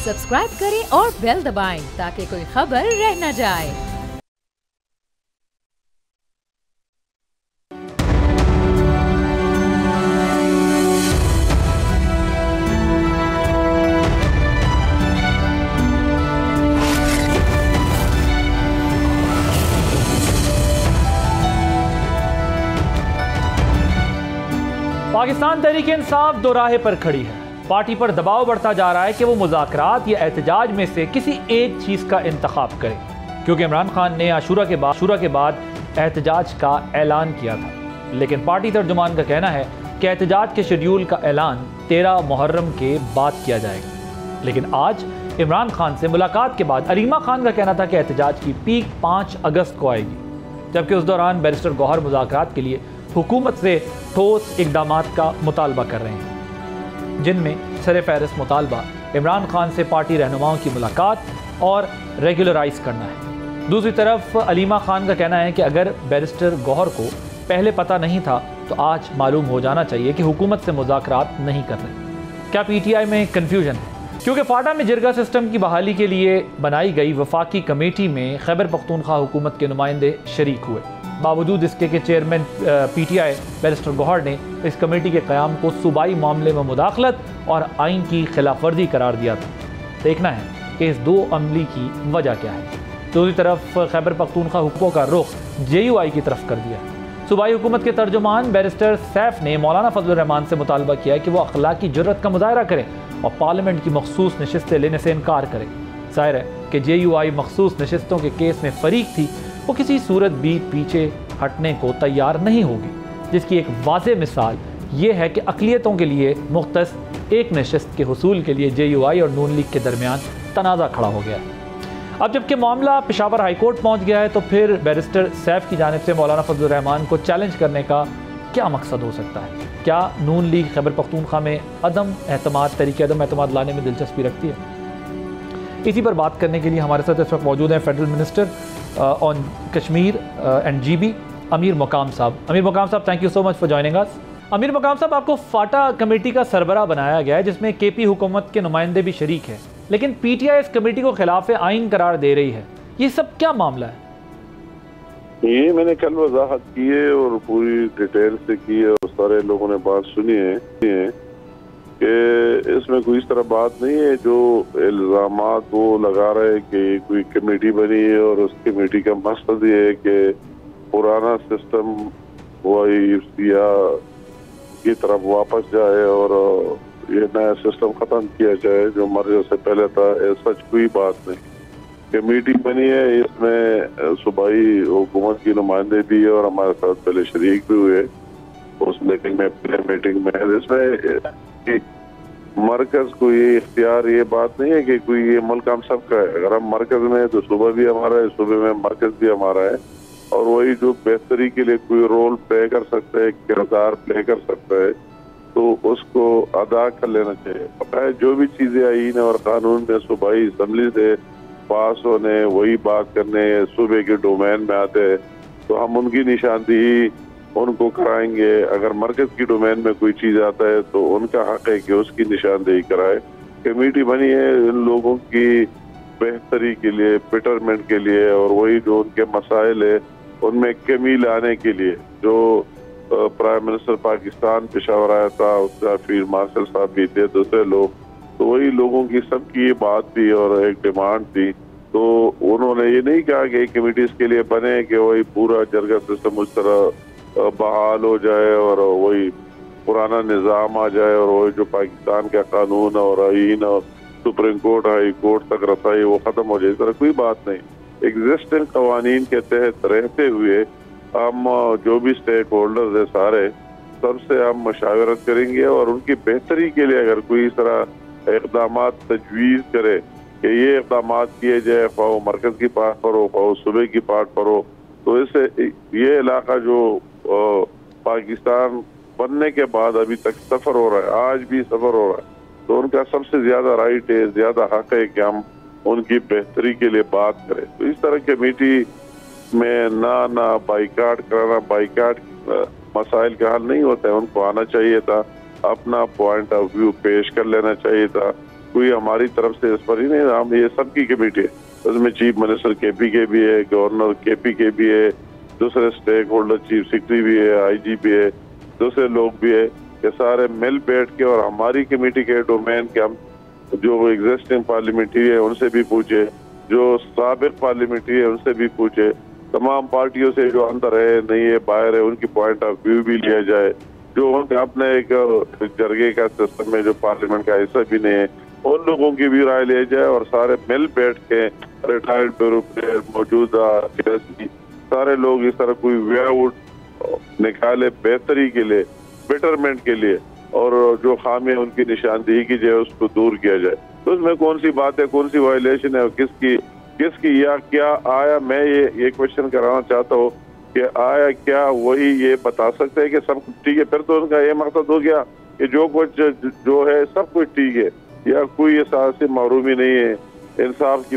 Subscribe करें और bell दबाएं ताकि कोई खबर रह न जाए। पाकिस्तान तहरीक इंसाफ दो राहे पर खड़ी है। पार्टी पर दबाव बढ़ता जा रहा है कि वो मुज़ाकरात या एहतजाज में से किसी एक चीज़ का इंतखाब करे, क्योंकि इमरान खान ने आशूरा के बाद एहतजाज का ऐलान किया था। लेकिन पार्टी तर्जुमान का कहना है कि एहतजाज के शेड्यूल का ऐलान 13 मुहर्रम के बाद किया जाएगा। लेकिन आज इमरान खान से मुलाकात के बाद अलीमा खान का कहना था कि एहतजाज की पीक 5 अगस्त को आएगी, जबकि उस दौरान बैरिस्टर गौहर मुज़ाकरात के लिए हुकूमत से ठोस इक़दामात का मुतालबा कर रहे हैं, जिनमें सर फहरिस्त मुतालबा इमरान खान से पार्टी रहनुमाओं की मुलाकात और रेगुलराइज करना है। दूसरी तरफ अलीमा खान का कहना है कि अगर बैरिस्टर गौहर को पहले पता नहीं था तो आज मालूम हो जाना चाहिए कि हुकूमत से मुज़ाकरात नहीं कर रहे। क्या PTI में कन्फ्यूजन है? क्योंकि फाटा में जिरगा सिस्टम की बहाली के लिए बनाई गई वफाकी कमेटी में खैबर पख्तूनख्वा हुकूमत के नुमाइंदे शरीक हुए। बावजूद इसके कि चेयरमैन PTI बैरिस्टर गौहर ने इस कमेटी के क़याम को सूबाई मामले में मुदाखलत और आइन की खिलाफ वर्जी करार दिया था। देखना है कि इस दो अमली की वजह क्या है। दूसरी तरफ खैबर पख्तूनख्वा हुकूमत का रुख JUI की तरफ कर दिया। सूबाई हुकूमत के तर्जुमान बैरिस्टर सैफ ने मौलाना फजलुर रहमान से मुतालबा किया कि वो अखलाकी जुर्रत का मुजाहरा करें और पार्लियामेंट की मखसूस नशिस्तें लेने से इनकार करें। जाहिर है कि JUI मखसूस नशिस्तों के केस में फरीक थी, वो किसी सूरत भी पीछे हटने को तैयार नहीं होगी, जिसकी एक वाज़ेह मिसाल ये है कि अक़लियतों के लिए मुख्तस एक नशिस्त के हुसूल के लिए JUI और नून लीग के दरमियान तनाज़ा खड़ा हो गया है। अब जबकि मामला पेशावर हाई कोर्ट पहुँच गया है तो फिर बैरिस्टर सैफ की जानिब से मौलाना फजलुर रहमान को चैलेंज करने का क्या मकसद हो सकता है? क्या नून लीग खैबर पख्तूनख्वा में तरीक़े अदम एतमाद लाने में दिलचस्पी रखती है? इसी पर बात करने के लिए हमारे साथ इस वक्त मौजूद हैं federal minister on Kashmir and GB अमीर मकाम साहब। अमीर मकाम साहब, thank you so much for joining अस। अमीर मकाम साहब, आपको फाटा कमेटी का सरबरा बनाया गया है जिसमें KP हुकूमत के नुमाइंदे भी शरीक हैं, लेकिन PTI इस कमेटी को खिलाफ आइन करार दे रही है। ये सब क्या मामला है? ये मैंने कल वजाहत की है और पूरी डिटेल से की है और सारे लोगों ने बात सुनी है कि इसमें कोई इस तरह बात नहीं है जो इल्जामात वो लगा रहे कि कोई कमेटी बनी है और उस कमेटी का मकसद ये है कि पुराना सिस्टम वही की तरफ वापस जाए और ये नया सिस्टम खत्म किया जाए जो मर्ज से पहले था। सच कोई बात नहीं। कमेटी बनी है, इसमें सूबाई हुकूमत की नुमाइंदे भी है और हमारे साथ पहले शरीक भी हुए उस मीटिंग में। इसमें मरकज को ये इख्तियार, ये बात नहीं है कि कोई ये मुल्क हम सब का है। अगर हम मरकज में है तो सूबा भी हमारा है, सूबे में मरकज भी हमारा है और वही जो बेहतरी के लिए कोई रोल प्ले कर सकता है, किरदार प्ले कर सकता है तो उसको अदा कर लेना चाहिए। जो भी चीजें आईन और कानून में सूबाई असम्बली से पास होने, वही बात करने सूबे के डोमेन में आते हैं तो हम उनकी निशानदेही उनको कराएंगे। अगर मरकज की डोमेन में कोई चीज आता है तो उनका हक है कि उसकी निशानदेही कराए। कमेटी बनी है इन लोगों की बेहतरी के लिए, बेटरमेंट के लिए और वही जो उनके मसाइल है उनमें कमी लाने के लिए। जो प्राइम मिनिस्टर पाकिस्तान पेशावर आया था उसका फील्ड मार्शल साहब भी थे, दूसरे लोग, तो वही लोगों की सबकी ये बात थी और एक डिमांड थी। तो उन्होंने ये नहीं कहा कि एक कमेटी इसके लिए बने कि वही पूरा जरगा सिस्टम उस तरह बहाल हो जाए और वही पुराना निज़ाम आ जाए और वही जो पाकिस्तान का कानून और आइन और सुप्रीम कोर्ट, हाई कोर्ट तक रसाई वो खत्म हो जाए। इस तरह कोई बात नहीं। एग्जिस्टिंग कवानीन के तहत रहते हुए हम जो भी स्टेक होल्डर्स है सारे सबसे हम मशावरत करेंगे और उनकी बेहतरी के लिए अगर कोई इस तरह इक़दाम तजवीज़ करे कि ये इक़दाम किए जाए, ख्वाह मरकज़ की पार्ट पर हो, ख्वाह सूबे की पार्ट पर हो, तो इससे ये इलाका जो पाकिस्तान बनने के बाद अभी तक सफ़र हो रहा है, आज भी सफ़र हो रहा है, तो उनका सबसे ज़्यादा राइट है, ज़्यादा हक है कि हम उनकी बेहतरी के लिए बात करें। तो इस तरह कमेटी में ना बाइकाट कराना, बाइकाट मसाइल का हल नहीं होता है। उनको आना चाहिए था, अपना पॉइंट ऑफ व्यू पेश कर लेना चाहिए था। कोई हमारी तरफ से इस पर ही नहीं, हम ये सबकी कमेटी है, उसमें चीफ मिनिस्टर KP के भी है, गवर्नर KP के भी है, दूसरे स्टेक होल्डर चीफ सेक्रेटरी भी है, IG भी है, दूसरे लोग भी है, कि सारे मिल बैठ के और हमारी कमेटी के डोमेन के हम जो एग्जिस्टिंग पार्लियामेंट्री है उनसे भी पूछे, जो साबिक पार्लियामेंट्री है उनसे भी पूछे, तमाम पार्टियों से जो अंदर है नहीं है बाहर है उनकी पॉइंट ऑफ व्यू भी लिया जाए, जो उनके अपने एक जरगे का सिस्टम में जो पार्लियामेंट का हिस्सा भी नहीं है उन लोगों की भी राय लिया जाए, और सारे मिल बैठ के रिटायर्ड ब्यूरोक्रेट मौजूदा सारे लोग इस तरह कोई वे आउट निकाले बेहतरी के लिए, बेटरमेंट के लिए, और जो खामी है उनकी निशानदेही की जाए, उसको दूर किया जाए। तो उसमें कौन सी बात है, कौन सी वायलेशन है, किसकी या क्या आया, मैं ये क्वेश्चन कराना चाहता हूँ कि आया क्या वही ये बता सकते हैं कि सब कुछ ठीक है, फिर तो उनका ये मकसद हो गया कि जो कुछ जो है सब कुछ ठीक है, या कोई एहसास से महरूमी नहीं है, इंसाफ की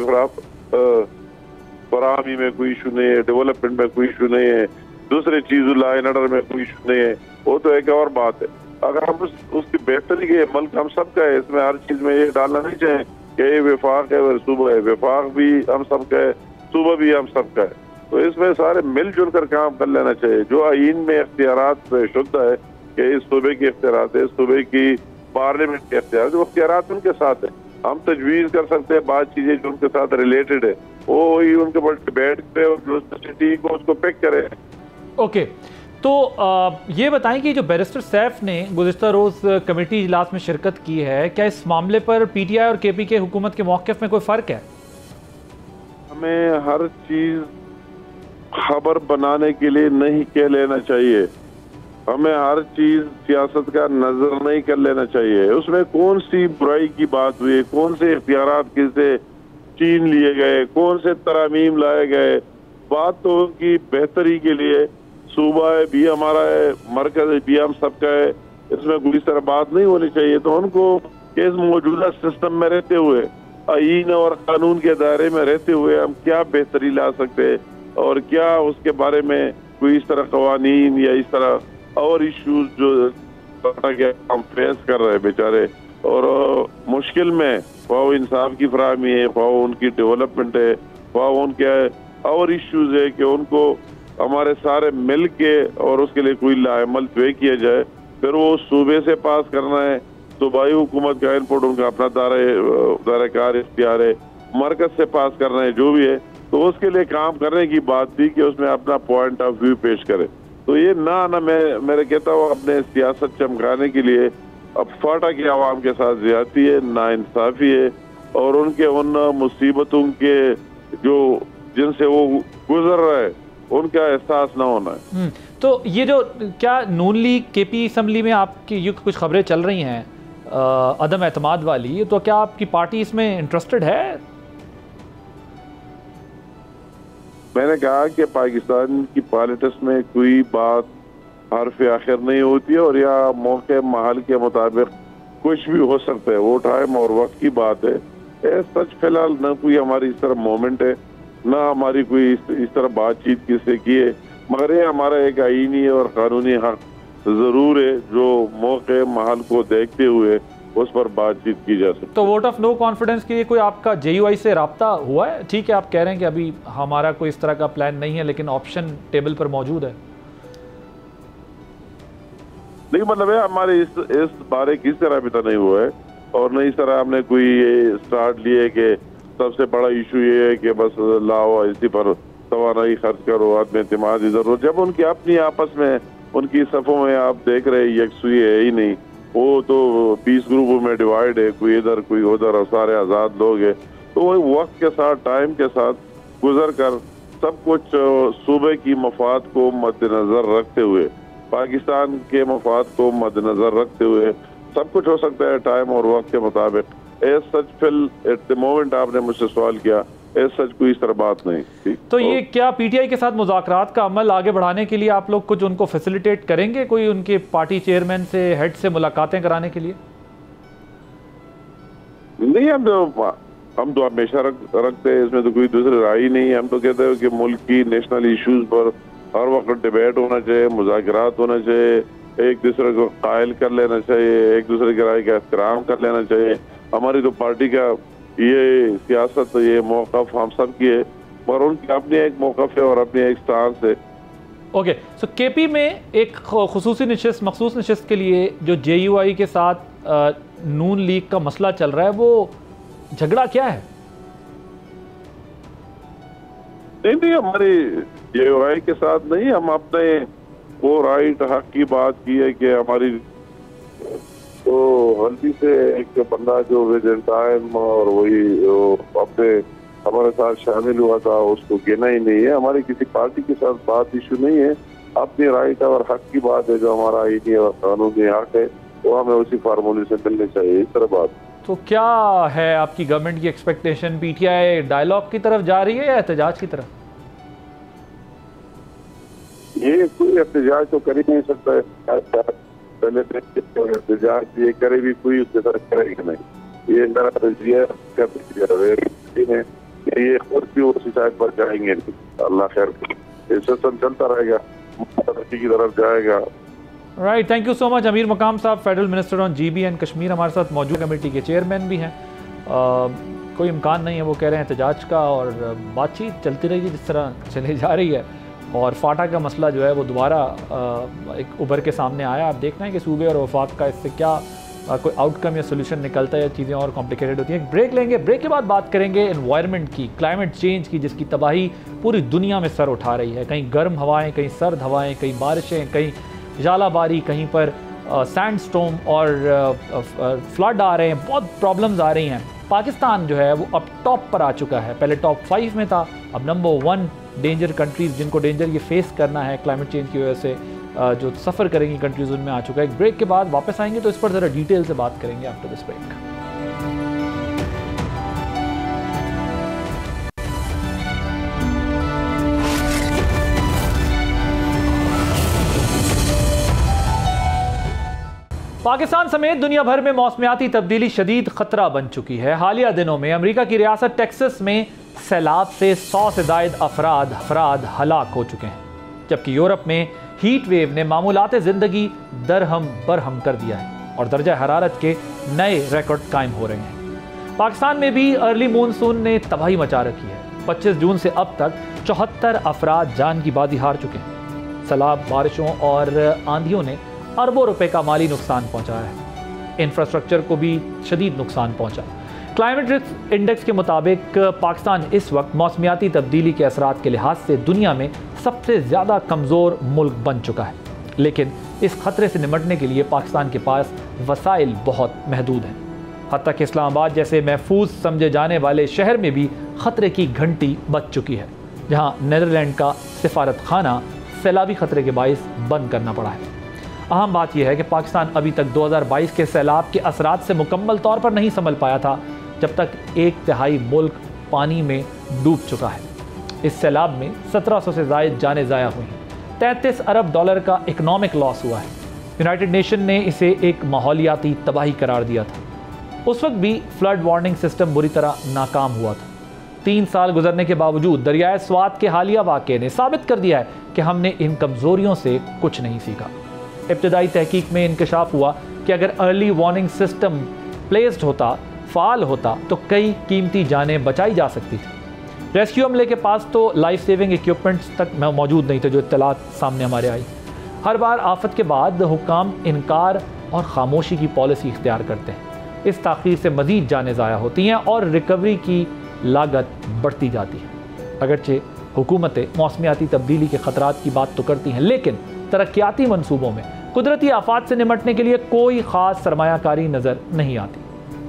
फराहमी में कोई इशू नहीं है, डेवलपमेंट में कोई इशू नहीं है, दूसरे चीज लॉ एंड ऑर्डर में कोई इशू नहीं है, वो तो एक और बात है। अगर हम उसकी बेहतरी के मुल्क हम सबका है, इसमें हर चीज में ये डालना नहीं चाहिए कि ये विफाक है सूबा है, विफाक भी हम सबका है, सूबा भी हम सबका है, तो इसमें सारे मिलजुल कर काम कर लेना चाहिए। जो आईन में इख्तियारात शुद्ध है कि इस सूबे के इख्तियारात है, इस सूबे की पार्लियामेंट के इख्तियार, जो इख्तियारात उनके साथ है, हम तजवीज कर सकते हैं बात चीजें जो उनके साथ रिलेटेड है, वो वही उनके पास डिबेट पे और जो ठीक को उसको पिक करे। ओके, तो ये बताएं कि जो बैरिस्टर सैफ ने गुज़िश्ता रोज़ कमेटी इजलास में शिरकत की है, क्या इस मामले पर PTI और KP के हुकूमत के मौक़िफ़ में कोई फ़र्क है? हमें हर चीज़ खबर बनाने के लिए नहीं कह लेना चाहिए, हमें हर चीज़ सियासत का नजर नहीं कर लेना चाहिए। उसमें कौन सी बुराई की बात हुई, कौन से इख्तियारात किसे छीन लिए गए, कौन से तरामीम लाए गए, बात तो उनकी बेहतरी के लिए, सूबा है भी हमारा है, मरकज भी हम सबका है, इसमें कोई इस तरह बात नहीं होनी चाहिए। तो उनको इस मौजूदा सिस्टम में रहते हुए, आईन और कानून के दायरे में रहते हुए हम क्या बेहतरी ला सकते हैं, और क्या उसके बारे में कोई इस तरह कवानीन या इस तरह और इश्यूज जो हम फेस कर रहे हैं बेचारे, और मुश्किल में वह इंसाफ की फराहमी है, वह उनकी डेवलपमेंट है, वह उनके और इश्यूज है कि उनको हमारे सारे मिल के और उसके लिए कोई लाएमल तय किया जाए, फिर वो सूबे से पास करना है, सूबाई हुकूमत का इनपुट उनका अपना दायरेकार इख्तियार है, मरकज से पास करना है, जो भी है, तो उसके लिए काम करने की बात थी कि उसमें अपना पॉइंट ऑफ व्यू पेश करे। तो ये ना मैं कहता हूँ अपने सियासत चमकाने के लिए अब फाटा की आवाम के साथ ज्यादती है, नाइंसाफी है, और उनके उन मुसीबतों के जो जिनसे वो गुजर रहा है उनका एहसास ना होना है। तो ये जो क्या नून लीग KP असम्बली में आपकी ये कुछ खबरें चल रही हैं अदम एतमाद वाली, तो क्या आपकी पार्टी इसमें इंटरेस्टेड है? मैंने कहा कि पाकिस्तान की पॉलिटिक्स में कोई बात हरफ आखिर नहीं होती है, और या मौके महल के मुताबिक कुछ भी हो सकता है, वो टाइम और वक्त की बात है। सच फिलहाल न कोई हमारी इस तरह मोमेंट है, ना हमारी कोई इस तरह बातचीत किससे की है, मगर ये हमारा एक आईनी और कानूनी हक जरूर है जो मौके महल को देखते हुए उस पर बातचीत की जा सकती है। तो वोट ऑफ नो कॉन्फिडेंस के लिए कोई आपका JUI से रब्ता हुआ है? ठीक है, आप कह रहे हैं कि अभी हमारा कोई इस तरह का प्लान नहीं है, लेकिन ऑप्शन टेबल पर मौजूद है। नहीं, मतलब है हमारे इस बारे किस तरह अभी तक नहीं हुआ है, और नहीं इस तरह हमने कोई स्टार्ट लिए कि सबसे बड़ा इशू ये है कि बस लाओ इसी पर तवानाई खर्च करो, आदमी एतमाद इधर हो, जब उनकी अपनी आपस में उनकी सफ़ों में आप देख रहे यकसुई है ही नहीं, वो तो 20 ग्रुपों में डिवाइड है, कोई इधर कोई उधर, और सारे आज़ाद लोग हैं। तो वही वक्त के साथ टाइम के साथ गुजर कर सब कुछ सूबे की मफाद को मद्देनजर रखते हुए, पाकिस्तान के मफाद को मद्देनजर रखते हुए सब कुछ हो सकता है टाइम और वक्त के मुताबिक। As such feel at the moment आपने मुझसे सवाल किया, एज सच कोई इस तरह बात नहीं। तो ये क्या PTI के साथ मुज़ाकरात का अमल आगे बढ़ाने के लिए आप लोग कुछ उनको फैसिलिटेट करेंगे, कोई उनके पार्टी चेयरमैन से, हेड से मुलाकातें कराने के लिए? नहीं, हम तो हमेशा रखते हैं, इसमें तो कोई दूसरी राय ही नहीं है। हम तो कहते हैं कि मुल्क की नेशनल इश्यूज पर हर वक्त डिबेट होना चाहिए, मुज़ाकरात होना चाहिए, एक दूसरे को कायल कर लेना चाहिए, एक दूसरे की राय का एहतराम कर लेना चाहिए, हमारी तो पार्टी का ये सियासत, ये मौक़िफ़ हम सब की है, मगर उनकी अपनी एक मौक़िफ़ है और अपनी एक स्टांस है। ओके, सो केपी में एक खुसूसी नशिस्त, मखसूस नशिस्त के लिए जो JUI के साथ नून लीग का मसला चल रहा है, वो झगड़ा क्या है? नहीं, हमारी JUI के साथ नहीं, हम अपने वो राइट हक की बात की है कि हमारी तो गलती से एक बंदा जो विद टाइम और वही अपने हमारे साथ शामिल हुआ था उसको गिना ही नहीं है। हमारी किसी पार्टी के साथ बात इशू नहीं है, अपनी राइट और हक की बात है, जो हमारा आईनी और कानूनी हक है वो हमें उसी फार्मूले से मिलनी चाहिए, इस तरह बात। तो क्या है आपकी गवर्नमेंट की एक्सपेक्टेशन? PTI डायलॉग की तरफ जा रही है या एहतजाज की तरफ? ये कोई एहतजाज तो कर ही नहीं सकता है, पहले एहतजाज ये करे भी कोई उसके साथ करेगा नहीं। ये मेरा रजिया है, ये खुद भी उसी साइड पर जाएंगे, अल्लाह खैर ये सिस्टम चलता रहेगा, तरक्की की तरफ जाएगा। Right, thank you so much. अमीर मकाम साहब, federal minister on GB and Kashmir, हमारे साथ मौजूद, कमेटी के चेयरमैन भी हैं। कोई इम्कान नहीं है, वो कह रहे हैं एहतजाज का, और बातचीत चलती रहेगी जिस तरह चली जा रही है। और फाटा का मसला जो है वो दोबारा एक उभर के सामने आया। आप देखना है कि सूबे और वफाक का इससे क्या कोई आउटकम या सोल्यूशन निकलता है, या चीज़ें और कॉम्प्लिकेटेड होती हैं। एक ब्रेक लेंगे, ब्रेक के बाद बात करेंगे एनवायरनमेंट की, क्लाइमेट चेंज की, जिसकी तबाही पूरी दुनिया में सर उठा रही है। कहीं गर्म हवाएं, कहीं सर्द हवाएं, कहीं बारिशें, कहीं जालाबारी, कहीं पर सैंड स्टॉर्म और फ्लड आ रहे हैं, बहुत प्रॉब्लम्स आ रही हैं। पाकिस्तान जो है वो अब टॉप पर आ चुका है, पहले टॉप 5 में था, अब नंबर 1 डेंजर कंट्रीज़ जिनको डेंजर ये फेस करना है क्लाइमेट चेंज की वजह से, जो सफ़र करेंगी कंट्रीज़, उनमें आ चुका है। एक ब्रेक के बाद वापस आएंगे तो इस पर ज़रा डिटेल से बात करेंगे आफ्टर दिस ब्रेक। पाकिस्तान समेत दुनिया भर में मौसमियाती तब्दीली शदीद खतरा बन चुकी है। हालिया दिनों में अमेरिका की रियासत टेक्सास में सैलाब से 100 से ज़ायद अफराद हलाक हो चुके हैं, जबकि यूरोप में हीट वेव ने मामूलात ज़िंदगी दरहम बरहम कर दिया है और दर्जा हरारत के नए रिकॉर्ड कायम हो रहे हैं। पाकिस्तान में भी अर्ली मानसून ने तबाही मचा रखी है। 25 जून से अब तक 74 अफराद जान की बाजी हार चुके हैं। सैलाब, बारिशों और आंधियों ने अरबों रुपए का माली नुकसान पहुंचाया है। इंफ्रास्ट्रक्चर को भी शदीद नुकसान पहुंचा। क्लाइमेट रिस्क इंडेक्स के मुताबिक पाकिस्तान इस वक्त मौसमियाती तब्दीली के असरात के लिहाज से दुनिया में सबसे ज़्यादा कमज़ोर मुल्क बन चुका है। लेकिन इस खतरे से निपटने के लिए पाकिस्तान के पास वसाइल बहुत महदूद हैं। हत्ता कि इस्लामाबाद जैसे महफूज समझे जाने वाले शहर में भी खतरे की घंटी बज चुकी है, जहाँ नीदरलैंड का सिफारत खाना सैलाबी खतरे के बाइस बंद करना पड़ा है। अहम बात यह है कि पाकिस्तान अभी तक 2022 के सैलाब के असरात से मुकम्मल तौर पर नहीं संभल पाया था, जब तक 1/3 मुल्क पानी में डूब चुका है। इस सैलाब में 1700 से ज़ायद जानें ज़ाया हुई हैं। 33 अरब डॉलर का इकनॉमिक लॉस हुआ है। यूनाइटेड नेशन ने इसे एक माहौलियाती तबाही करार दिया था। उस वक्त भी फ्लड वार्निंग सिस्टम बुरी तरह नाकाम हुआ था। 3 साल गुजरने के बावजूद दरियाए स्वात के हालिया वाक़े ने साबित कर दिया है कि हमने इन कमज़ोरियों से कुछ नहीं सीखा। इब्तदाई तहकीक में इंकशाफ हुआ कि अगर अर्ली वार्निंग सिस्टम प्लेस्ड होता, फ़ाल होता, तो कई कीमती जानें बचाई जा सकती थी। रेस्क्यू अमले के पास तो लाइफ सेविंग इक्विपमेंट्स तक मौजूद नहीं थे, जो इत्तलात सामने हमारे आई। हर बार आफत के बाद हुक्काम इनकार और खामोशी की पॉलिसी इख्तियार करते हैं। इस ताख़ीर से मज़ीद जानें ज़ाया होती हैं और रिकवरी की लागत बढ़ती जाती है। अगरचे हुकूमतें मौसमियाती तब्दीली के ख़तरात की बात तो करती हैं, लेकिन तरक्याती मनसूबों में कुदरती आफात से निपटने के लिए कोई ख़ास सरमायाकारी नज़र नहीं आती।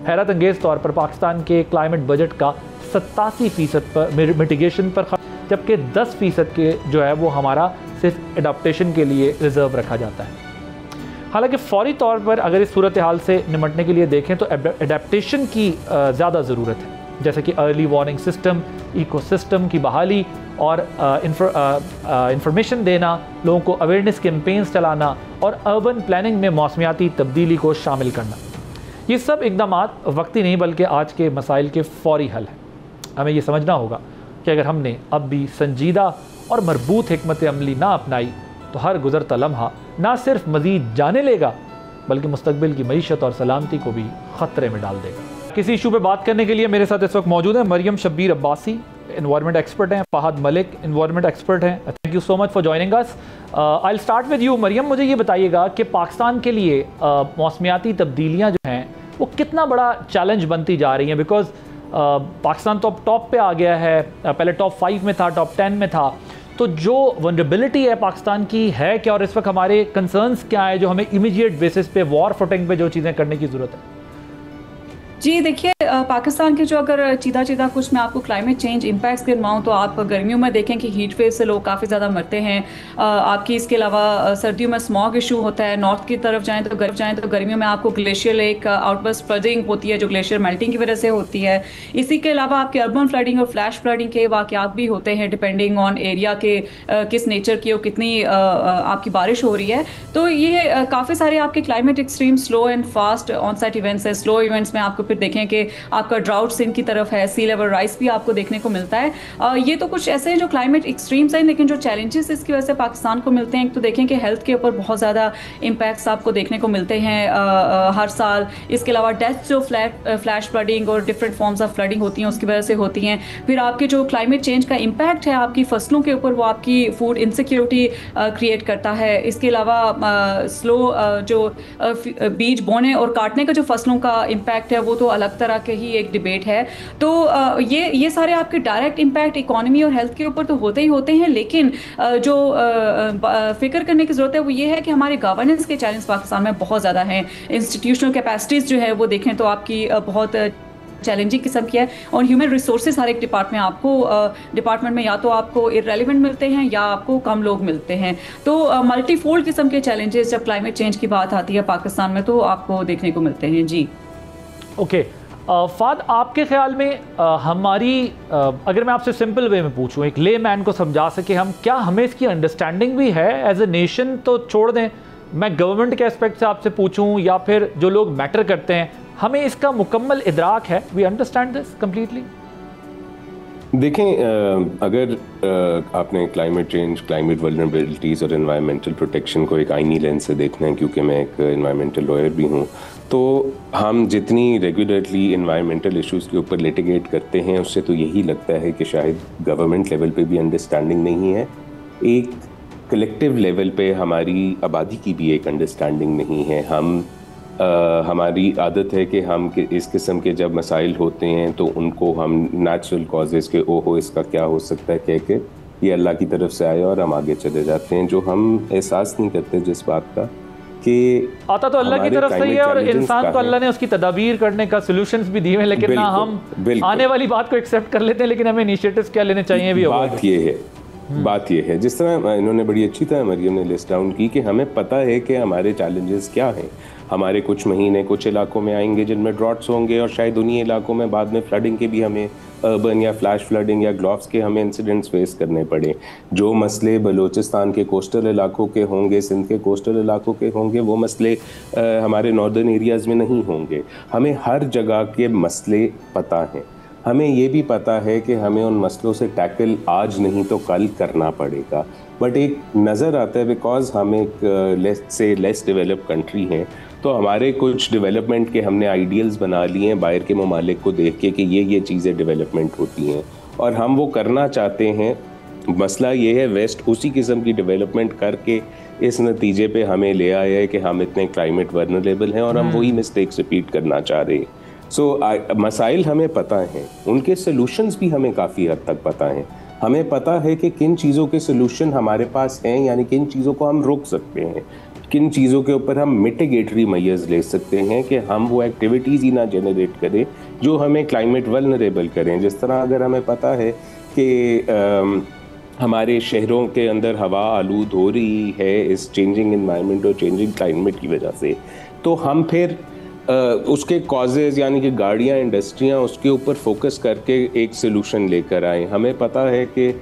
हैरत अंगेज़ तौर पर पाकिस्तान के क्लाइमेट बजट का 87% पर मिटिगेशन पर, जबकि 10% के जो है वो हमारा सिर्फ एडाप्टेशन के लिए रिज़र्व रखा जाता है। हालांकि फ़ौरी तौर पर अगर इस सूरत हाल से निपटने के लिए देखें तो एडाप्टेशन की ज़्यादा ज़रूरत है, जैसे कि अर्ली वार्निंग सिस्टम, इकोसिस्टम की बहाली और इंफॉर्मेशन देना, लोगों को अवेयरनेस कैंपेन्स चलाना और अर्बन प्लानिंग में मौसमियाती तब्दीली को शामिल करना। ये सब इकदाम वक्ती नहीं बल्कि आज के मसाइल के फ़ौरी हल हैं। हमें ये समझना होगा कि अगर हमने अब भी संजीदा और मरबूत हिकमत अमली ना अपनाई तो हर गुज़रता लम्हा ना सिर्फ मज़ीद जाने लेगा बल्कि मुस्तकबिल की मईशत और सलामती को भी ख़तरे में डाल देगा। किसी इशू पे बात करने के लिए मेरे साथ इस वक्त मौजूद है मरियम शब्बीर अब्बासी, एनवायरनमेंट एक्सपर्ट हैं, फहद मलिक एनवायरनमेंट एक्सपर्ट हैं। Thank you so much for joining us. I will start with you Maryam, मुझे ये बताइएगा कि पाकिस्तान के लिए मौसमियाती तब्दीलियाँ जो हैं वो कितना बड़ा चैलेंज बनती जा रही हैं, बिकॉज पाकिस्तान तो अब टॉप पे आ गया है, पहले टॉप 5 में था, टॉप 10 में था, तो जो वनरेबिलिटी है पाकिस्तान की है क्या, और इस वक्त हमारे कंसर्न्स क्या है जो हमें इमीडिएट बेसिस पे वॉर फुटिंग पे जो चीज़ें करने की ज़रूरत है? जी देखिए, पाकिस्तान के जो अगर सीधा कुछ मैं आपको क्लाइमेट चेंज इम्पैक्ट्स गिनवाऊँ तो आप गर्मियों में देखें कि हीट वेव से लोग काफ़ी ज़्यादा मरते हैं। आपकी इसके अलावा सर्दियों में स्मॉग इशू होता है। नॉर्थ की तरफ जाएं तो गर्मियों में आपको ग्लेशियर एक आउटबर्स्ट फ्लडिंग होती है जो ग्लेशियर मेल्टिंग की वजह से होती है। इसी के अलावा आपके अर्बन फ्लडिंग और फ्लैश फ्लडिंग के वाक़यात भी होते हैं डिपेंडिंग ऑन एरिया के किस नेचर की और कितनी आपकी बारिश हो रही है। तो ये काफ़ी सारे आपके climate extreme slow and fast on site events है। स्लो इवेंट्स में आपको फिर देखें कि आपका ड्राउट सिंक की तरफ है, सी लेवल राइस भी आपको देखने को मिलता है। ये तो कुछ ऐसे हैं जो क्लाइमेट एक्सट्रीम्स हैं, लेकिन जो चैलेंजेस इसकी वजह से पाकिस्तान को मिलते हैं, तो देखें कि हेल्थ के ऊपर बहुत ज़्यादा इम्पैक्ट्स आपको देखने को मिलते हैं हर साल। इसके अलावा डेथ जो फ्लैश फ्लडिंग और डिफरेंट फॉर्म्स ऑफ फ्लडिंग होती हैं उसकी वजह से होती हैं। फिर आपके जो क्लाइमेट चेंज का इम्पैक्ट है आपकी फसलों के ऊपर, वो आपकी फूड इनसिक्योरिटी क्रिएट करता है। इसके अलावा स्लो जो बीज बोने और काटने का जो फसलों का इम्पैक्ट है वो तो अलग तरह के ही एक डिबेट है। तो ये सारे आपके डायरेक्ट इम्पैक्ट इकोनॉमी और हेल्थ के ऊपर तो होते ही होते हैं, लेकिन जो फिक्र करने की ज़रूरत है वो ये है कि हमारे गवर्नेंस के चैलेंज पाकिस्तान में बहुत ज़्यादा हैं। इंस्टीट्यूशनल कैपेसिटीज़ जो है वो देखें तो आपकी बहुत चैलेंजिंग किस्म की है, और ह्यूमन रिसोर्सेज हर एक डिपार्टमेंट में या तो आपको इररेलेवेंट मिलते हैं या आपको कम लोग मिलते हैं। तो मल्टीफोल्ड किस्म के चैलेंजेस जब क्लाइमेट चेंज की बात आती है पाकिस्तान में तो आपको देखने को मिलते हैं। जी ओके, फाद आपके ख्याल में हमारी अगर मैं आपसे सिंपल वे में पूछूं, एक ले मैन को समझा सके हम, क्या हमें इसकी अंडरस्टैंडिंग भी है एज ए नेशन? तो छोड़ दें मैं गवर्नमेंट के एस्पेक्ट से आपसे पूछूं या फिर जो लोग मैटर करते हैं, हमें इसका मुकम्मल इदराक है? We understand this completely? देखें, अगर आपने क्लाइमेट चेंज, क्लाइमेट वल्नरेबिलिटीज़ और एनवायरमेंटल प्रोटेक्शन को एक आईनी लेंस से देखना है, क्योंकि मैं एक एनवायरमेंटल लॉयर भी हूँ, तो हम जितनी रेगुलरली एनवायरमेंटल इश्यूज़ के ऊपर लिटिगेट करते हैं उससे तो यही लगता है कि शायद गवर्नमेंट लेवल पे भी अंडरस्टैंडिंग नहीं है। एक कलेक्टिव लेवल पे हमारी आबादी की भी एक अंडरस्टैंडिंग नहीं है। हमारी आदत है कि हम इस किस्म के जब मसाइल होते हैं तो उनको हम नेचुरल कॉजेज़ के ओहो इसका क्या हो सकता है कह के ये अल्लाह की तरफ से आया और हम आगे चले जाते हैं, जो हम एहसास नहीं करते जिस बात का कि आता तो अल्लाह की तरफ से ही है और इंसान को अल्लाह ने उसकी तदाबीर करने का सॉल्यूशंस भी दिए हैं, लेकिन ना हम आने वाली बात को एक्सेप्ट कर लेते हैं, लेकिन हमें इनिशिएटिव्स क्या लेने चाहिए भी बात ये है जिस तरह इन्होंने बड़ी अच्छी तरह मरियम ने लिस्ट डाउन की कि हमें पता है कि हमारे चैलेंजेस क्या हैं। हमारे कुछ महीने कुछ इलाकों में आएंगे जिनमें ड्रॉट्स होंगे, और शायद उन्हीं इलाकों में बाद में फ्लडिंग के भी हमें अर्बन या फ्लैश फ्लडिंग या ग्लोव्स के हमें इंसिडेंट्स फेस करने पड़े। जो मसले बलूचिस्तान के कोस्टल इलाकों के होंगे, सिंध के कोस्टल इलाकों के होंगे, वो मसले हमारे नॉर्दर्न एरियाज़ में नहीं होंगे। हमें हर जगह के मसले पता हैं। हमें ये भी पता है कि हमें उन मसलों से टैकल आज नहीं तो कल करना पड़ेगा। बट एक नज़र आता है बिकॉज हम एक लेस डेवलप कंट्री हैं, तो हमारे कुछ डेवलपमेंट के हमने आइडियल्स बना लिए हैं बाहर के ममालिक को देख के कि ये चीज़ें डेवलपमेंट होती हैं और हम वो करना चाहते हैं। मसला ये है वेस्ट उसी किस्म की डेवलपमेंट करके इस नतीजे पे हमें ले आया है कि हम इतने क्लाइमेट वर्नरेबल हैं और हम वही मिस्टेक्स रिपीट करना चाह रहे हैं। मसाइल हमें पता हैं, उनके सॉल्यूशंस भी हमें काफ़ी हद तक पता हैं। हमें पता है कि किन चीज़ों के सॉल्यूशन हमारे पास हैं, यानी किन चीज़ों को हम रोक सकते हैं, किन चीज़ों के ऊपर हम मिटिगेटरी मेजर्स ले सकते हैं कि हम वो एक्टिविटीज़ ही ना जनरेट करें जो हमें क्लाइमेट वल्नरेबल करें। जिस तरह अगर हमें पता है कि हमारे शहरों के अंदर हवा आलूद हो रही है इस चेंजिंग एनवायरनमेंट और चेंजिंग क्लाइमेट की वजह से, तो हम फिर उसके कॉजेज़ यानी कि गाड़ियाँ, इंडस्ट्रियाँ, उसके ऊपर फोकस करके एक सोल्यूशन लेकर आए। हमें पता है कि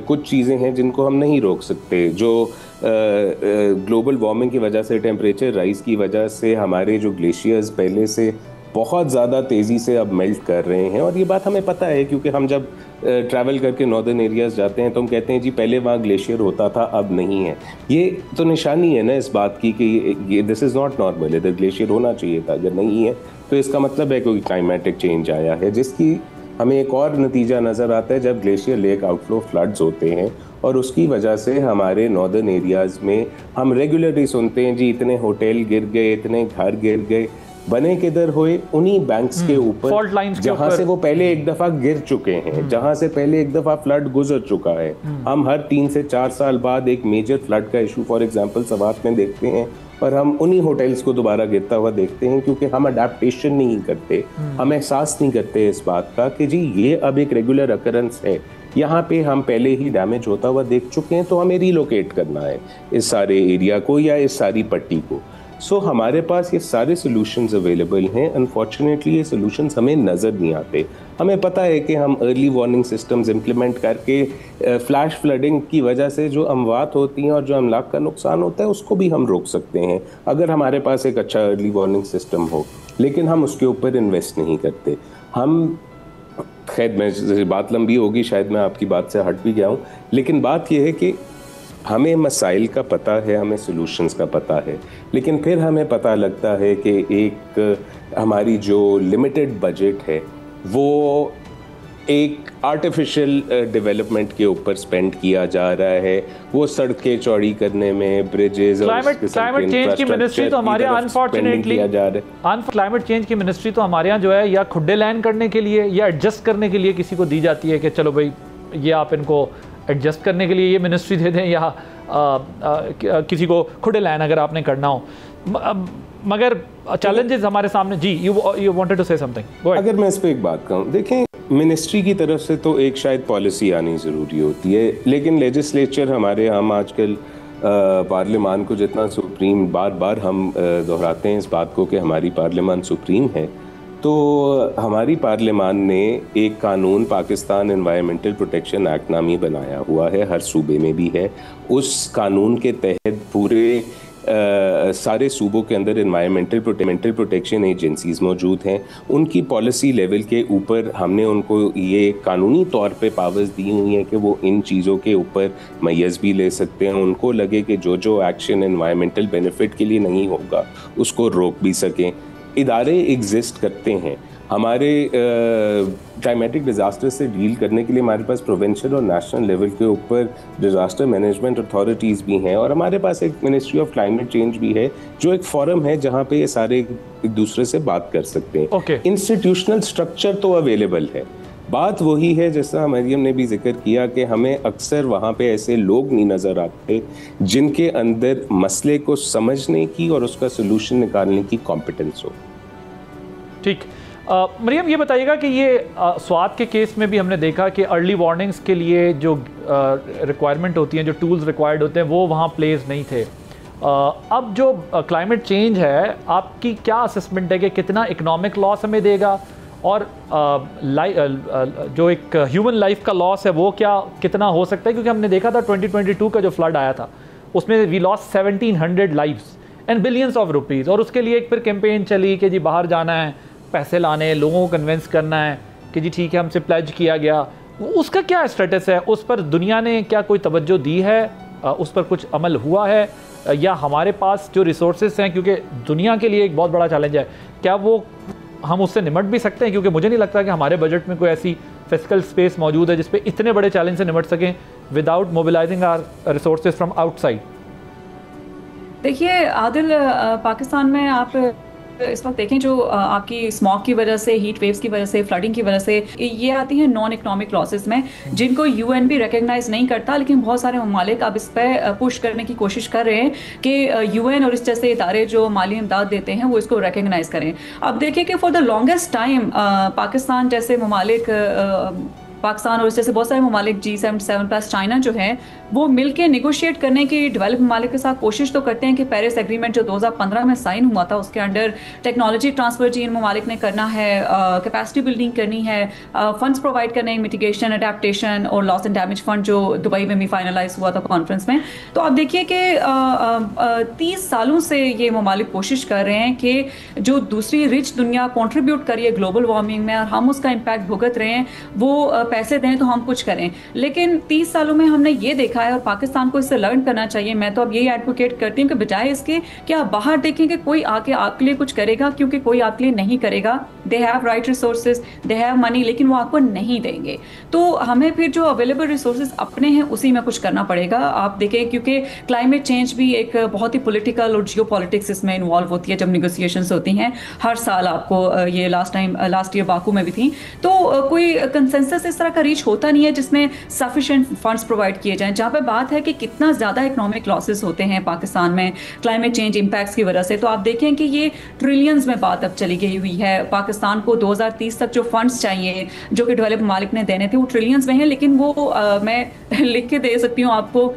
कुछ चीज़ें हैं जिनको हम नहीं रोक सकते, जो ग्लोबल वार्मिंग की वजह से, टेम्परेचर राइज़ की वजह से हमारे जो ग्लेशियर्स पहले से बहुत ज़्यादा तेज़ी से अब मेल्ट कर रहे हैं। और ये बात हमें पता है क्योंकि हम जब ट्रैवल करके नॉर्दर्न एरियाज़ जाते हैं तो हम कहते हैं जी पहले वहाँ ग्लेशियर होता था, अब नहीं है। ये तो निशानी है ना इस बात की कि ये दिस इज़ नॉट नॉर्मल, इधर ग्लेशियर होना चाहिए था, अगर नहीं है तो इसका मतलब है कोई क्लाइमेटिक चेंज आया है, जिसकी हमें एक और नतीजा नज़र आता है जब ग्लेशियर लेक आउटफ्लो फ्लड्स होते हैं। और उसकी वजह से हमारे नॉर्दर्न एरियाज़ में हम रेगुलरली सुनते हैं जी इतने होटल गिर गए, इतने घर गिर गए। बने किधर हुए? उन्हीं बैंक्स के ऊपर जहां से वो पहले एक दफा गिर चुके हैं, जहां से पहले एक दफा फ्लड गुजर चुका है। हम हर 3 से 4 साल बाद एक मेजर फ्लड का इशू फॉर एग्जांपल सवात में देखते हैं और हम उन्हीं होटल्स को दोबारा गिरता हुआ देखते हैं क्योंकि हम अडेप्टेशन नहीं करते, हम एहसास नहीं करते इस बात का कि जी ये अब एक रेगुलर अकरेंस है, यहाँ पे हम पहले ही डैमेज होता हुआ देख चुके हैं, तो हमें रिलोकेट करना है इस सारे एरिया को या इस सारी पट्टी को। सो हमारे पास ये सारे सॉल्यूशंस अवेलेबल हैं। अनफॉर्चुनेटली ये सॉल्यूशंस हमें नज़र नहीं आते। हमें पता है कि हम अर्ली वार्निंग सिस्टम्स इम्प्लीमेंट करके फ्लैश फ्लडिंग की वजह से जो अमवात होती हैं और जो अमलाक का नुकसान होता है उसको भी हम रोक सकते हैं अगर हमारे पास एक अच्छा अर्ली वार्निंग सिस्टम हो, लेकिन हम उसके ऊपर इन्वेस्ट नहीं करते। हम खैर मैं बात लंबी होगी, शायद मैं आपकी बात से हट भी गया हूँ, लेकिन बात यह है कि हमें मसाइल का पता है, हमें सॉल्यूशंस का पता है, लेकिन फिर हमें पता लगता है कि एक हमारी जो लिमिटेड बजट है वो एक आर्टिफिशियल डेवलपमेंट के ऊपर स्पेंड किया जा रहा है। वो सड़कें चौड़ी करने में, ब्रिजेस, क्लाइमेट चेंज की मिनिस्ट्री तो हमारे यहाँ अनफॉर्चुनेटली क्लाइमेट चेंज की मिनिस्ट्री तो हमारे यहाँ जो है या खुड्डे लैंड करने के लिए या एडजस्ट करने के लिए किसी को दी जाती है कि चलो भाई ये आप इनको एडजस्ट करने के लिए ये मिनिस्ट्री दे दें या किसी को खुडे लाइन अगर आपने करना हो। मगर चैलेंजेस हमारे सामने। जी you wanted to say something. अगर मैं इस पे एक बात कहूँ, देखें मिनिस्ट्री की तरफ से तो एक शायद पॉलिसी आनी ज़रूरी होती है, लेकिन लेजिस्लेचर हमारे हम आजकल पार्लियामान को जितना सुप्रीम बार बार हम दोहराते हैं इस बात को कि हमारी पार्लियामान सुप्रीम है, तो हमारी पार्लियामान ने एक कानून पाकिस्तान एनवायरमेंटल प्रोटेक्शन एक्ट नामी बनाया हुआ है, हर सूबे में भी है। उस कानून के तहत पूरे सारे सूबों के अंदर एनवायरमेंटल प्रोटेक्शन एजेंसीज मौजूद हैं। उनकी पॉलिसी लेवल के ऊपर हमने उनको ये कानूनी तौर पे पावर्स दी हुई हैं कि वो इन चीज़ों के ऊपर मैयज़ भी ले सकते हैं। उनको लगे कि जो एक्शन एनवायरमेंटल बेनिफिट के लिए नहीं होगा उसको रोक भी सकें। इदारे एग्जिस्ट करते हैं। हमारे क्लाइमेटिक डिज़ास्टर से डील करने के लिए हमारे पास प्रोविंशियल और नेशनल लेवल के ऊपर डिज़ास्टर मैनेजमेंट अथॉरिटीज़ भी हैं, और हमारे पास एक मिनिस्ट्री ऑफ क्लाइमेट चेंज भी है जो एक फोरम है जहाँ पे ये सारे एक दूसरे से बात कर सकते हैं। इंस्टीट्यूशनल स्ट्रक्चर तो अवेलेबल है। बात वही है जैसा मरियम ने भी जिक्र किया कि हमें अक्सर वहाँ पे ऐसे लोग नहीं नज़र आते जिनके अंदर मसले को समझने की और उसका सोल्यूशन निकालने की कॉम्पिटेंस हो। ठीक। मरियम ये बताइएगा कि ये स्वात के केस में भी हमने देखा कि अर्ली वार्निंग्स के लिए जो रिक्वायरमेंट होती हैं, जो टूल्स रिक्वायर्ड होते हैं, वो वहाँ प्लेस नहीं थे। अब जो क्लाइमेट चेंज है, आपकी क्या असेसमेंट है कि कितना इकोनॉमिक लॉस हमें देगा, और जो एक ह्यूमन लाइफ का लॉस है वो कितना हो सकता है? क्योंकि हमने देखा था 2022 का जो फ्लड आया था उसमें we lost 1700 lives and billions of rupees, और उसके लिए एक फिर कैंपेन चली कि जी बाहर जाना है, पैसे लाने, लोगों को कन्विंस करना है कि जी ठीक है हमसे प्लेज किया गया। उसका क्या स्टेटस है? उस पर दुनिया ने क्या कोई तवज्जो दी है? उस पर कुछ अमल हुआ है? या हमारे पास जो रिसोर्सेज हैं, क्योंकि दुनिया के लिए एक बहुत बड़ा चैलेंज है, क्या वो हम उससे निमट भी सकते हैं? क्योंकि मुझे नहीं लगता कि हमारे बजट में कोई ऐसी फिस्कल स्पेस मौजूद है जिस पे इतने बड़े चैलेंज से निमट सकें without mobilizing our resources from outside. देखिए आदिल, पाकिस्तान में आप इस वक्त देखें जो आपकी स्मॉग की वजह से, हीट वेव्स की वजह से, फ्लडिंग की वजह से ये आती हैं नॉन इकोनॉमिक लॉसेस में, जिनको यूएन भी रिकग्नाइज नहीं करता, लेकिन बहुत सारे ममालिक अब इस पर पुश करने की कोशिश कर रहे हैं कि यूएन और इस जैसे इदारे जो माली इमदाद देते हैं वो इसको रिकग्नाइज करें। अब देखिए कि for the longest time Pakistan जैसे ममालिक पाकिस्तान और जैसे बहुत सारे ममालिक G77+ चाइना जो है वो मिलके नेगोशिएट करने की डेवलप ममालिक के साथ कोशिश तो करते हैं कि पेरिस एग्रीमेंट जो 2015 में साइन हुआ था उसके अंडर टेक्नोलॉजी ट्रांसफर जी इन ममालिक ने करना है, कैपेसिटी बिल्डिंग करनी है, फंड्स प्रोवाइड करने, मिटिगेशन, अडेप्टेशन और लॉस एंड डैमेज फंड जो दुबई में भी फाइनलाइज हुआ था कॉन्फ्रेंस में। तो आप देखिए कि 30 सालों से ये ममालिक कोशिश कर रहे हैं कि जो दूसरी रिच दुनिया कंट्रीब्यूट करिए ग्लोबल वार्मिंग में और हम उसका इम्पैक्ट भुगत रहे हैं, वो पैसे दें तो हम कुछ करें। लेकिन 30 सालों में हमने ये देखा है और पाकिस्तान को इससे लर्न करना चाहिए। मैं तो अब यही एडवोकेट करती हूँ कि बजाय इसके कि आप बाहर देखें कि कोई आके आपके लिए कुछ करेगा, क्योंकि कोई आपके लिए नहीं करेगा। They have right resources, they have money, लेकिन वो आपको नहीं देंगे। तो हमें फिर जो अवेलेबल रिसोर्सेज अपने हैं उसी में कुछ करना पड़ेगा। आप देखें क्योंकि क्लाइमेट चेंज भी एक बहुत ही पॉलिटिकल और जियो पॉलिटिक्स इसमें इन्वॉल्व होती है जब निगोसिएशंस होती हैं। हर साल आपको ये लास्ट ईयर बाकू में भी थी। तो कोई कंसेंसस इस तरह का रीच होता नहीं है जिसमें सफिशिएंट फंड्स प्रोवाइड किए जाएं। जहाँ पे बात है कि कितना ज़्यादा इकोनॉमिक लॉसेस होते हैं पाकिस्तान में क्लाइमेट चेंज इम्पैक्ट्स की वजह से, तो आप देखें कि ये ट्रिलियंस में बात अब चली गई हुई है। पाकिस्तान को 2030 तक जो फंड्स चाहिए जो कि डेवलप ममालिक ने देने थे वो ट्रिलियंस में हैं, लेकिन वो मैं लिख के दे सकती हूँ आपको,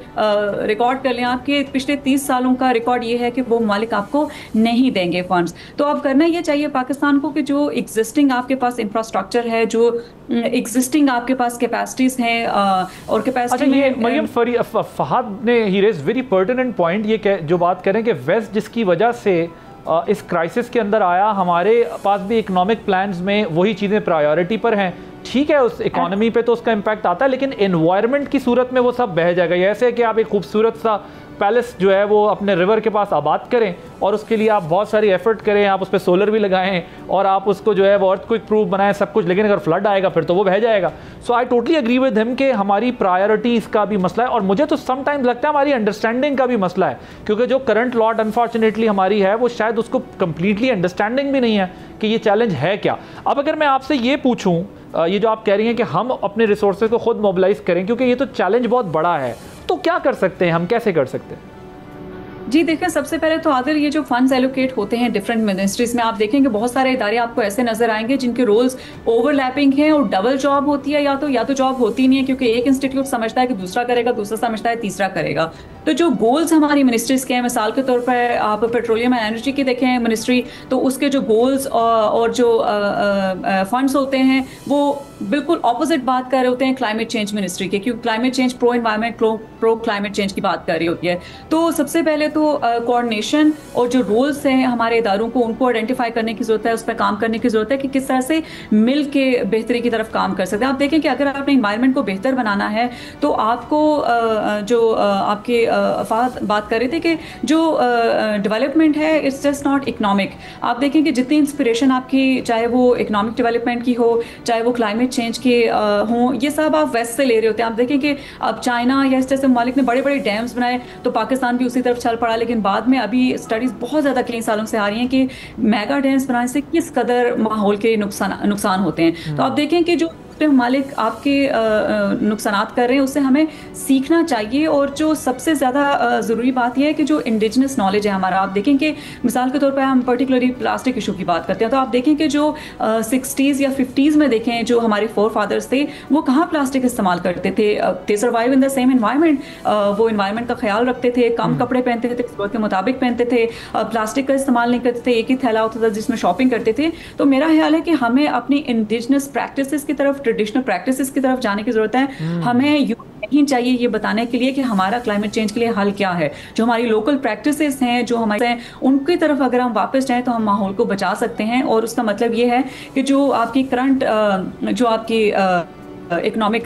रिकॉर्ड कर लें आपके पिछले 30 सालों का रिकॉर्ड ये है कि वो ममालिक आपको नहीं देंगे फंड्स। तो अब करना ये चाहिए पाकिस्तान को कि जो एग्जिस्टिंग आपके पास इंफ्रास्ट्रक्चर है, जो एग्जिस्टिंग आपके पास कैपेसिटीज हैं और कैपेसिटी अच्छा, ये मरियम फहद ने ही रेज वेरी पर्टिनेंट पॉइंट, ये जो बात करें कि वेस्ट जिसकी वजह से इस क्राइसिस के अंदर आया, हमारे पास भी इकोनॉमिक प्लान्स में वही चीज़ें प्रायोरिटी पर हैं। ठीक है, उस इकोनॉमी पे तो उसका इम्पैक्ट आता है, लेकिन एनवायरनमेंट की सूरत में वो सब बह जाएगा। ऐसे है कि आप एक खूबसूरत सा पैलेस जो है वो अपने रिवर के पास आबाद करें और उसके लिए आप बहुत सारी एफर्ट करें, आप उस पर सोलर भी लगाएं और आप उसको जो है वो अर्थक्वेक प्रूफ बनाएं, सब कुछ, लेकिन अगर फ्लड आएगा फिर तो वो बह जाएगा। So I totally agree with him कि हमारी प्रायोरिटीज़ का भी मसला है, और मुझे तो समटाइम्स लगता है हमारी अंडरस्टैंडिंग का भी मसला है, क्योंकि जो करंट लॉट अनफॉर्चुनेटली हमारी है वो शायद उसको कंप्लीटली अंडरस्टैंडिंग भी नहीं है कि ये चैलेंज है क्या। अब अगर मैं आपसे ये पूछूँ, ये जो आप कह रही हैं कि हम अपने रिसोर्सेज को खुद मोबिलाइज करें, क्योंकि ये तो चैलेंज बहुत बड़ा है, तो क्या कर सकते हैं हम, कैसे कर सकते हैं? जी देखिए, सबसे पहले तो आदिल ये जो फंड्स एलोकेट होते हैं डिफरेंट मिनिस्ट्रीज में, आप देखेंगे बहुत सारे इदारे आपको ऐसे नजर आएंगे जिनके रोल्स ओवरलैपिंग हैं और डबल जॉब होती है, या तो जॉब होती नहीं है, क्योंकि एक इंस्टीट्यूट समझता है कि दूसरा करेगा, दूसरा समझता है तीसरा करेगा। तो जो गोल्स हमारी मिनिस्ट्रीज के हैं, मिसाल के तौर पर आप पेट्रोलियम एंड एनर्जी की देखें मिनिस्ट्री, तो उसके जो गोल्स और जो फंड्स होते हैं वो बिल्कुल ऑपोजिट बात कर रहे होते हैं क्लाइमेट चेंज मिनिस्ट्री के, क्योंकि climate change pro environment pro climate change की बात कर रही होती है। तो सबसे पहले तो कोऑर्डिनेशन और जो रोल्स हैं हमारे इदारों को, उनको आइडेंटिफाई करने की जरूरत है, उस पर काम करने की जरूरत है कि किस तरह से मिल के बेहतरी की तरफ काम कर सकते हैं। आप देखें कि अगर आपने इन्वायरमेंट को बेहतर बनाना है तो आपको जो आपके अफाद बात कर रहे थे कि जो डेवलपमेंट है इट्स जस्ट नॉट इकोनॉमिक। आप देखें कि जितनी इंस्पिरेशन आपकी, चाहे वो इकोनॉमिक डेवलपमेंट की हो, चाहे वो क्लाइमेट चेंज के हों, ये सब आप वेस्ट से ले रहे होते हैं। आप देखें कि अब चाइना या इस जैसे ममालिक ने बड़े बड़े डैम्स बनाए तो पाकिस्तान भी उसी तरफ चल पड़ा, लेकिन बाद में अभी स्टडीज बहुत ज़्यादा कई सालों से आ रही हैं कि मेगा डैम्स बनाने से किस कदर माहौल के नुकसान होते हैं। तो आप देखें कि जो मालिक आपके नुकसानात कर रहे हैं उससे हमें सीखना चाहिए। और जो सबसे ज़्यादा ज़रूरी बात यह है कि जो इंडिजिनस नॉलेज है हमारा, आप देखें कि मिसाल के तौर पर हम पर्टिकुलरली प्लास्टिक इशू की बात करते हैं, तो आप देखें कि जो 60s या 50s में देखें जो हमारे फोर फादर्स थे वो कहाँ प्लास्टिक इस्तेमाल करते थे। दे survive in the same environment, वो एनवायरनमेंट का ख्याल रखते थे, कम कपड़े पहनते थे, ज़रूरत के मुताबिक पहनते थे, प्लास्टिक का इस्तेमाल नहीं करते थे, एक ही थैला होता था जिसमें शॉपिंग करते थे। तो मेरा ख्याल है कि हमें अपनी इंडिजिनस प्रैक्टिसेस की तरफ, ट्रेडिशनल प्रैक्टिसेस की तरफ जाने की जरूरत है। हमें नहीं चाहिए ये बताने के लिए कि हमारा क्लाइमेट चेंज के लिए हल क्या है। जो हमारी लोकल प्रैक्टिसेस हैं, जो हमारे हैं, उनकी तरफ अगर हम वापस जाएं तो हम माहौल को बचा सकते हैं। और उसका मतलब ये है कि जो आपकी करंट जो आपकी इकोनॉमिक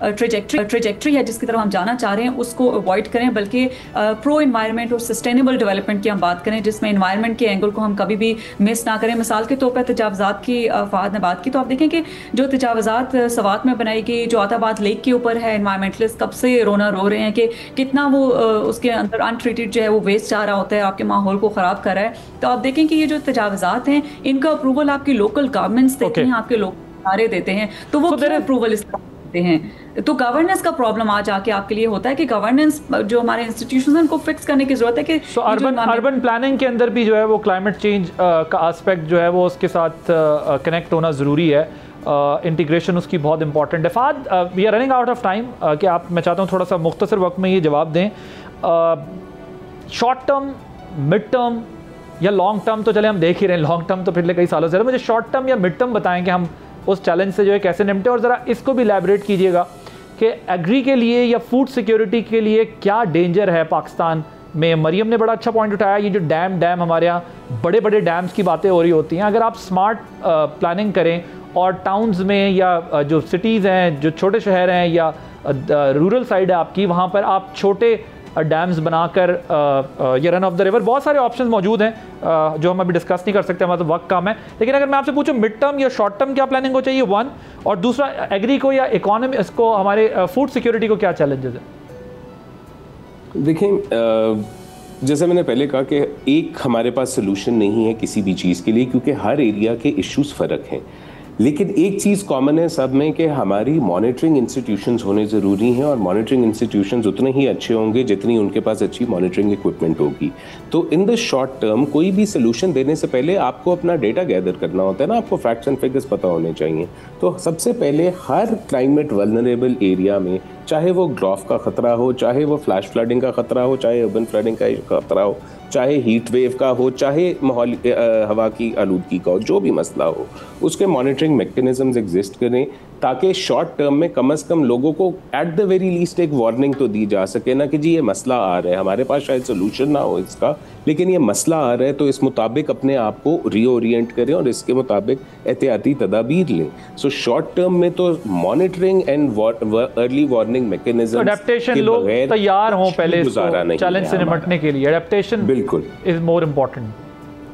ट्रेजेक्ट्री है जिसकी तरफ हम जाना चाह रहे हैं उसको अवॉइड करें, बल्कि प्रो एनवायरनमेंट और सस्टेनेबल डेवलपमेंट की हम बात करें जिसमें एनवायरनमेंट के एंगल को हम कभी भी मिस ना करें। मिसाल के तौर पर तजावज़ात की फ़ाद ने बात की, तो आप देखें कि जो तजावज़ात सवात में बनाई गई, जो आताबाद लेक के ऊपर है, एनवायरमेंटलिस्ट कब से रो रहे हैं कि कितना वो उसके अंदर अनट्रीटेड जो है वो वेस्ट जा रहा होता है, आपके माहौल को ख़राब कर रहा है। तो आप देखें कि ये जो तजावज़ात हैं इनका अप्रूवल आपकी लोकल गवर्नमेंट्स देते हैं, आपके लोग देते हैं, तो वो अप्रूवल देते हैं। तो गवर्नेंस का प्रॉब्लम आज आके आपके लिए होता है कि गवर्नेंस जो हमारे इंस्टीट्यूशन हैं उनको फिक्स करने की जरूरत है कि अर्बन प्लानिंग के अंदर भी जो है वो क्लाइमेट चेंज का एस्पेक्ट जो है वो उसके साथ कनेक्ट होना ज़रूरी है, इंटीग्रेशन उसकी बहुत इंपॉर्टेंट है। फाद we are running out of time कि आप, मैं चाहता हूँ थोड़ा सा मुख्तसर वक्त में ये जवाब दें। शॉर्ट टर्म, मिड टर्म या लॉन्ग टर्म तो चले हम देख ही रहे हैं, लॉन्ग टर्म तो पिछले कई सालों से, मुझे शॉर्ट टर्म या मिड टर्म बताएं कि हम उस चैलेंज से जो है कैसे निपटें, और ज़रा इसको भी इलैबोरेट कीजिएगा कि एग्री के लिए या फूड सिक्योरिटी के लिए क्या डेंजर है पाकिस्तान में। मरियम ने बड़ा अच्छा पॉइंट उठाया, ये जो डैम हमारे यहाँ बड़े बड़े डैम्स की बातें हो रही होती हैं। अगर आप स्मार्ट प्लानिंग करें और टाउन्स में या जो सिटीज़ हैं, जो छोटे शहर हैं या रूरल साइड है आपकी, वहाँ पर आप छोटे डैम्स बनाकर ये रन ऑफ द रिवर, बहुत सारे ऑप्शंस मौजूद हैं जो हम अभी डिस्कस नहीं कर सकते, हमारा तो वक्त कम है। लेकिन अगर मैं आपसे पूछूं मिड टर्म या शॉर्ट टर्म क्या प्लानिंग हो चाहिए, वन, और दूसरा एग्री को या इकोनॉमी इसको हमारे फूड सिक्योरिटी को क्या चैलेंजेस है? देखिए, जैसे मैंने पहले कहा कि एक हमारे पास सोल्यूशन नहीं है किसी भी चीज़ के लिए, क्योंकि हर एरिया के इश्यूज फ़र्क हैं। लेकिन एक चीज़ कॉमन है सब में कि हमारी मॉनिटरिंग इंस्टीट्यूशंस होने ज़रूरी हैं, और मॉनिटरिंग इंस्टीट्यूशंस उतने ही अच्छे होंगे जितनी उनके पास अच्छी मॉनिटरिंग इक्विपमेंट होगी। तो इन द शॉर्ट टर्म कोई भी सोल्यूशन देने से पहले आपको अपना डेटा गैदर करना होता है ना, आपको फैक्ट्स एंड फिगर्स पता होने चाहिए। तो सबसे पहले हर क्लाइमेट वल्नरेबल एरिया में, चाहे वो ड्रॉफ का ख़तरा हो, चाहे वो फ्लैश फ्लडिंग का ख़तरा हो, चाहे अर्बन फ्लडिंग का ख़तरा हो, चाहे हीट वेव का हो, चाहे माहौल हवा की आलूदगी का हो, जो भी मसला हो, उसके मॉनिटरिंग मैकेनिज्म्स एग्जिस्ट करें, ताकि शॉर्ट टर्म में कम से कम लोगों को एट द वेरी लीस्ट एक वार्निंग तो दी जा सके ना कि जी ये मसला आ रहा है, हमारे पास शायद सोल्यूशन ना हो इसका, लेकिन ये मसला आ रहा है, तो इस मुताबिक अपने आप को रीओरिएंट करें और इसके मुताबिक एहतियाती तदाबीर लें। सो शॉर्ट टर्म में तो monitoring and early warning mechanism, adaptation, लोग तैयार हों पहले चैलेंज से निपटने के लिए। एडेप्टेशन बिल्कुल इज मोर इम्पोर्टेंट।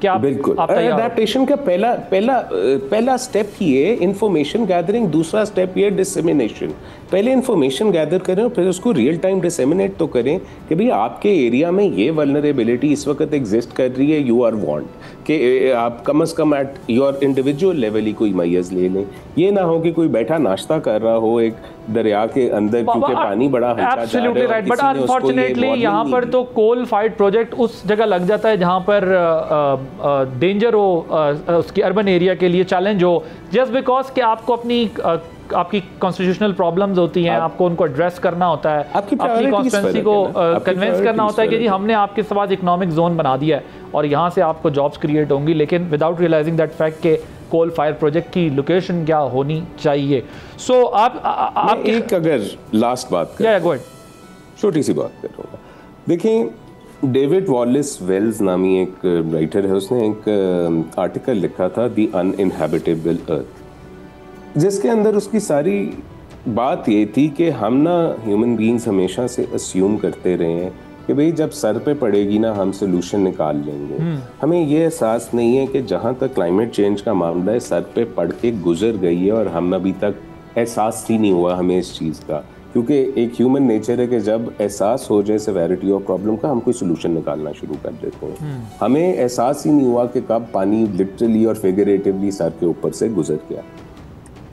क्या बिल्कुल, एडेप्टेशन का पहला स्टेप ही है इंफॉर्मेशन गैदरिंग, दूसरा स्टेप ये डिसेमिनेशन। पहले इंफॉर्मेशन गैदर करें और फिर उसको रियल टाइम डिसेमिनेट तो करें कि भाई आपके एरिया में ये वल्नरेबिलिटी इस वक्त एग्जिस्ट कर रही है, यू आर वांट कि आप कम से कम एट योर इंडिविजुअल लेवल ही कोई मैयज ले लें। ये ना हो कि कोई बैठा नाश्ता कर रहा हो एक दरिया के अंदर, क्योंकि पानी बड़ा हल्का जा रहा है, बट अनफॉर्चुनेटली यहाँ पर तो कोल फाइट प्रोजेक्ट उस जगह लग जाता है जहाँ पर डेंजर हो, उसकी अर्बन एरिया के लिए चैलेंज हो, जस्ट बिकॉज कि आपको आपकी कॉन्स्टिट्यूशनल प्रॉब्लम्स होती हैं, आपको उनको एड्रेस करना होता है, अपनी कॉन्स्टिट्यूंसी को कन्विंस करना होता है कि जी हमने आपके पास इकोनॉमिक जोन बना दिया है और यहाँ से आपको जॉब्स क्रिएट होंगी, लेकिन विदाउट रियलाइजिंग दैट फैक्ट के कोल फायर प्रोजेक्ट की लोकेशन क्या होनी चाहिए। सो आप एक अगर लास्ट बात करें, छोटी सी बात करूँगा। देखिए, डेविड वॉलिस वेल्स नामी एक राइटर है, उसने एक आर्टिकल लिखा था द अनइनहैबिटेबल अर्थ, जिसके अंदर उसकी सारी बात ये थी कि हम ना ह्यूमन बीइंग्स हमेशा से अस्यूम करते रहे हैं कि भाई जब सर पे पड़ेगी ना हम सोल्यूशन निकाल लेंगे। हमें ये एहसास नहीं है कि जहाँ तक क्लाइमेट चेंज का मामला है सर पे पड़ के गुजर गई है और हम अभी तक एहसास ही नहीं हुआ हमें इस चीज़ का, क्योंकि एक ह्यूमन नेचर है कि जब एहसास हो जाए सेवेरिटी ऑफ प्रॉब्लम का हम कोई सोल्यूशन निकालना शुरू कर देते हैं। हमें एहसास ही नहीं हुआ कि कब पानी लिटरली और फिगरेटिवली सर के ऊपर से गुजर गया।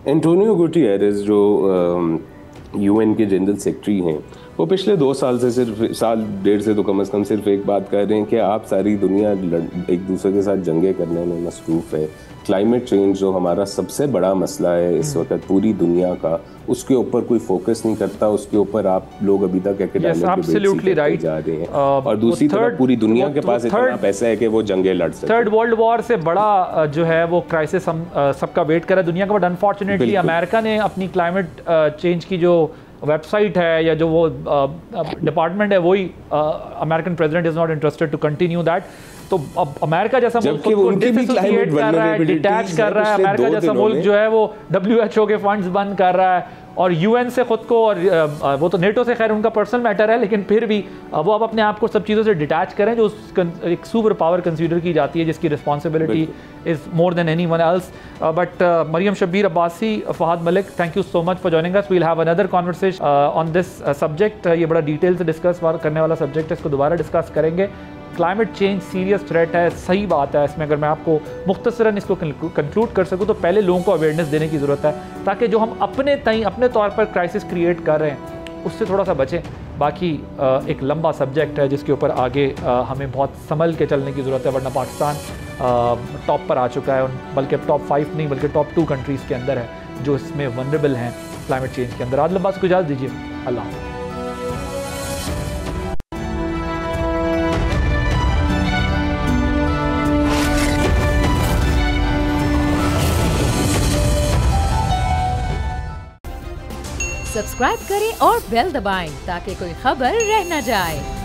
एंटोनियो गुटेरेस जो यूएन के जनरल सेक्रेटरी हैं, वो पिछले 2 साल से सिर्फ साल डेढ़ से तो कम से कम सिर्फ एक बात कर रहे हैं कि आप सारी दुनिया एक दूसरे के साथ जंगे करने में मसरूफ़ है। क्लाइमेट चेंज जो हमारा सबसे बड़ा मसला है इस वक्त पूरी दुनिया का, उसके ऊपर कोई फोकस नहीं करता, उसके ऊपर आप लोग अभी तक एकेडमिक राइट जा रहे हैं। और दूसरी तरफ पूरी दुनिया के पास इतना पैसा है कि वो जंगे लड़ सकते हैं। थर्ड वर्ल्ड वॉर से बड़ा जो है वो क्राइसिस हम सबका वेट कर रहा है दुनिया का, बट अनफॉर्चुनेटली अमेरिका ने अपनी क्लाइमेट चेंज की जो वेबसाइट है या जो वो डिपार्टमेंट है वही American president is not interested to continue that. तो अब अमेरिका जैसा मुल्क को डिसोसिएट कर रहा है, डिटैच कर रहा है। अमेरिका जैसा मुल्क जो है वो WHO के फंड्स बंद कर रहा है और UN से खुद को, और वो तो नेटो से खैर उनका पर्सनल मैटर है, लेकिन फिर भी वो अब अपने आप को सब चीज़ों से डिटैच करें जो एक सुपर पावर कंसीडर की जाती है जिसकी responsibility is more than anyone else. But Maryam Shabbir Abbasi, Fahad Malik, thank you so much for joining us. We'll have another conversation on this subject. ये बड़ा डिटेल से डिस्कस करने वाला सब्जेक्ट है, इसको दोबारा डिस्कस करेंगे। क्लाइमेट चेंज सीरियस थ्रेट है, सही बात है। इसमें अगर मैं आपको मुख्तसरन इसको कंक्लूड कर सकूँ तो पहले लोगों को अवेयरनेस देने की ज़रूरत है, ताकि जो हम अपने तौर पर क्राइसिस क्रिएट कर रहे हैं उससे थोड़ा सा बचें। बाकी एक लंबा सब्जेक्ट है जिसके ऊपर आगे हमें बहुत संभल के चलने की ज़रूरत है, वरना पाकिस्तान टॉप पर आ चुका है, बल्कि अब टॉप 5 नहीं बल्कि टॉप 2 कंट्रीज़ के अंदर है जो इसमें वनरेबल हैं क्लाइमेट चेंज के अंदर। आज लंबा से इजाज़त दीजिए, अल्लाह हाफ़िज़। सब्सक्राइब करें और बेल दबाएं ताकि कोई खबर रह न जाए।